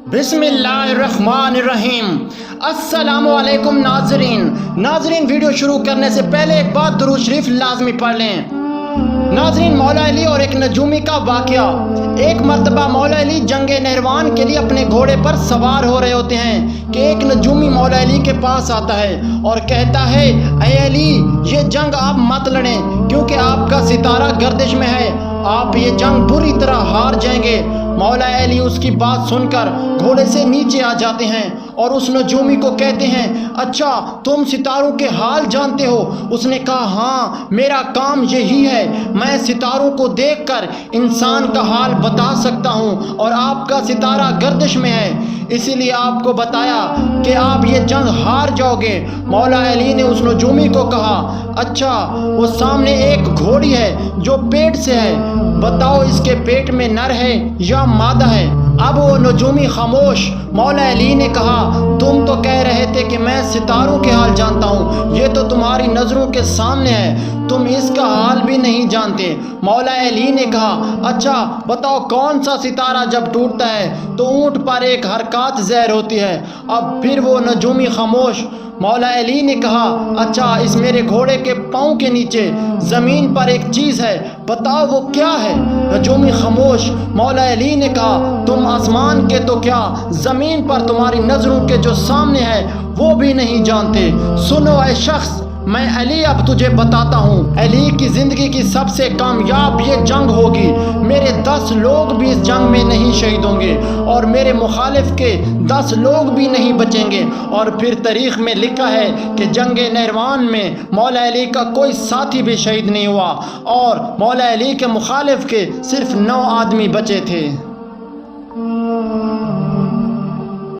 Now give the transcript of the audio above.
बिस्मिल्लाहिर्रहमानिर्रहीम। अस्सलामु अलैकुम नाजरीन, वीडियो शुरू करने से पहले एक बार दुरूद शरीफ लाजमी पढ़ लें। नाजरीन, मौला अली और एक नजूमी का वाक़या। एक मर्तबा मौला अली जंगे नहरवान के लिए अपने घोड़े पर सवार हो रहे होते हैं कि एक नजूमी मौला अली के पास आता है और कहता है, ऐ अली, ये जंग आप मत लड़ें क्योंकि आपका सितारा गर्दिश में है, आप ये जंग बुरी तरह हार जाएंगे। मौला अली उसकी बात सुनकर घोड़े से नीचे आ जाते हैं और उस नजूमी को कहते हैं, अच्छा तुम सितारों के हाल जानते हो? उसने कहा, हाँ, मेरा काम यही है, मैं सितारों को देखकर इंसान का हाल बता सकता हूँ और आपका सितारा गर्दिश में है, इसीलिए आपको बताया कि आप ये जंग हार जाओगे। मौला अली ने उस नजूमी को कहा, अच्छा वो सामने एक घोड़ी है जो पेट से है, बताओ इसके पेट में नर है या मादा है? अब वो नजूमी खामोश। मौला अली ने कहा, तुम तो कह रहे थे कि मैं सितारों के हाल जानता हूँ, ये तो तुम्हारी नज़रों के सामने है, तुम इसका हाल भी नहीं जानते। मौला अली ने कहा, अच्छा बताओ कौन सा सितारा जब टूटता है तो ऊँट पर एक हरकत ज़हर होती है? अब फिर वो नजूमी खामोश। मौला अली ने कहा, अच्छा इस मेरे घोड़े के पाँव के नीचे ज़मीन पर एक चीज़ है, बताओ वो क्या है? नजूमी खामोश। मौला अली ने कहा, तुम आसमान के तो क्या, ज़मीन पर तुम्हारी नज़रों के जो सामने है वो भी नहीं जानते। सुनो ऐ शख्स, मैं अली अब तुझे बताता हूँ, अली की ज़िंदगी की सबसे कामयाब ये जंग होगी। मेरे 10 लोग भी इस जंग में नहीं शहीद होंगे और मेरे मुखालिफ के 10 लोग भी नहीं बचेंगे। और फिर तारीख़ में लिखा है कि जंगे नहरवान में मौला अली का कोई साथी भी शहीद नहीं हुआ और मौला अली के मुखालिफ के सिर्फ 9 आदमी बचे थे।